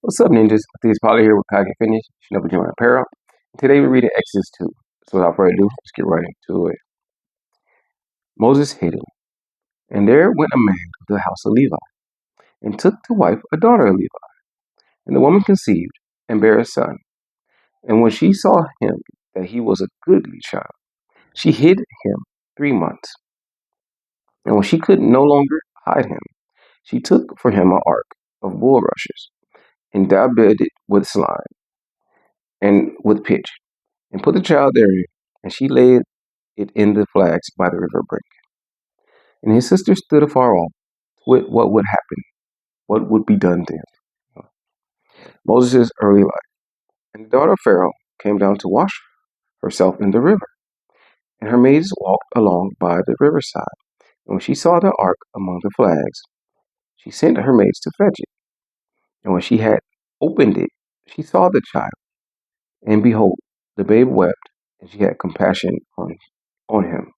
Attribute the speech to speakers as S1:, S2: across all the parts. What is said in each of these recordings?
S1: What's up, ninjas? Matthias here with Kaga Finish, Shinobi Joint Apparel. Today we're reading Exodus 2. So without further ado, let's get right into it. Moses hid him, and there went a man of the house of Levi, and took to wife a daughter of Levi. And the woman conceived, and bare a son. And when she saw him that he was a goodly child, she hid him 3 months. And when she could no longer hide him, she took for him an ark of bulrushes, and daubed it with slime, and with pitch, and put the child therein, and she laid it in the flags by the river brink. And his sister stood afar off, with what would happen, what would be done to him. Moses' early life. And the daughter of Pharaoh came down to wash herself in the river, and her maids walked along by the riverside. And when she saw the ark among the flags, she sent her maids to fetch it. And when she had opened it, she saw the child, and behold, the babe wept, and she had compassion on him,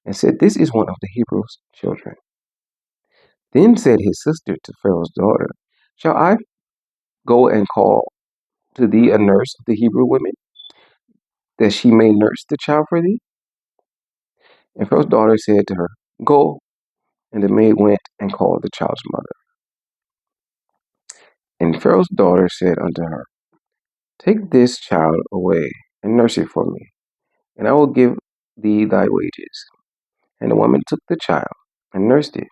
S1: and said, This is one of the Hebrews' children. Then said his sister to Pharaoh's daughter, Shall I go and call to thee a nurse of the Hebrew women, that she may nurse the child for thee? And Pharaoh's daughter said to her, Go. And the maid went and called the child's mother. And Pharaoh's daughter said unto her, Take this child away and nurse it for me, and I will give thee thy wages. And the woman took the child and nursed it.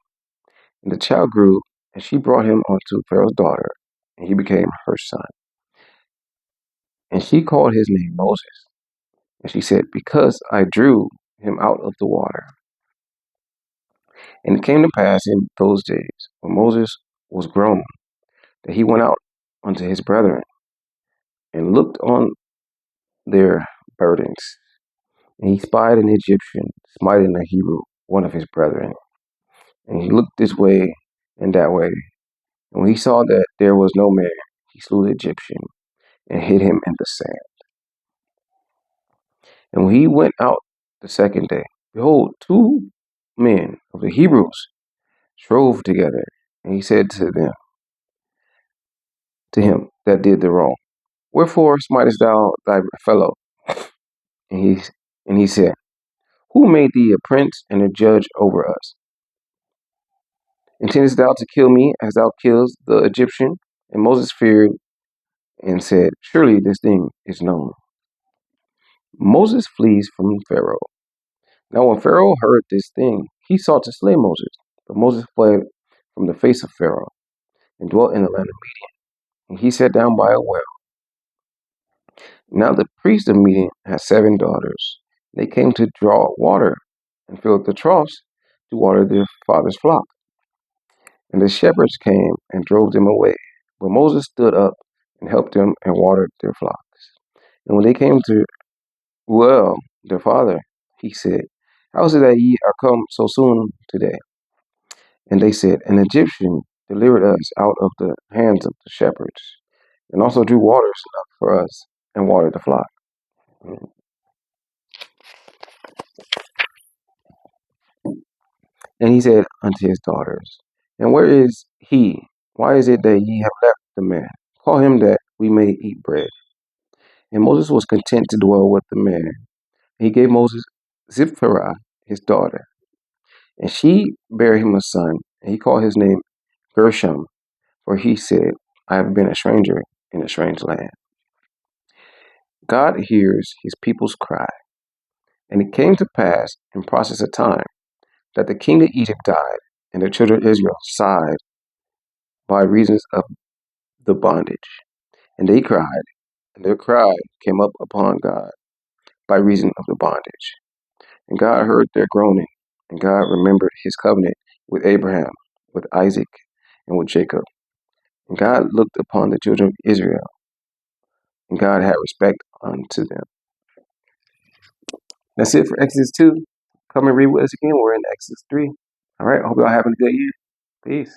S1: And the child grew, and she brought him unto Pharaoh's daughter, and he became her son. And she called his name Moses. And she said, Because I drew him out of the water. And it came to pass in those days, when Moses was grown, that he went out unto his brethren, and looked on their burdens. And he spied an Egyptian smiting a Hebrew, one of his brethren. And he looked this way and that way. And when he saw that there was no man, he slew the Egyptian, and hid him in the sand. And when he went out the second day, behold, 2 men of the Hebrews strove together. And he said to him that did the wrong, Wherefore smitest thou thy fellow? And he said, Who made thee a prince and a judge over us? Intendest thou to kill me as thou killest the Egyptian? And Moses feared and said, Surely this thing is known. Moses flees from Pharaoh. Now when Pharaoh heard this thing, he sought to slay Moses. But Moses fled from the face of Pharaoh, and dwelt in the land of Midian. And he sat down by a well. Now the priest of Midian had 7 daughters. They came to draw water, and filled the troughs to water their father's flock. And the shepherds came and drove them away. But Moses stood up and helped them and watered their flocks. And when they came to their father, he said, How is it that ye are come so soon today? And they said, An Egyptian delivered us out of the hands of the shepherds, and also drew waters enough for us, and watered the flock. And he said unto his daughters, And where is he? Why is it that ye have left the man? Call him that we may eat bread. And Moses was content to dwell with the man. He gave Moses Zipporah, his daughter, and she bare him a son, and he called his name Gershom, for he said, I have been a stranger in a strange land. God hears his people's cry. And it came to pass in process of time that the king of Egypt died, and the children of Israel sighed by reasons of the bondage. And they cried, and their cry came up upon God by reason of the bondage. And God heard their groaning, and God remembered his covenant with Abraham, with Isaac, and with Jacob. And God looked upon the children of Israel, and God had respect unto them. That's it for Exodus 2. Come and read with us again. We're in Exodus 3. All right. I hope y'all having a good year. Peace.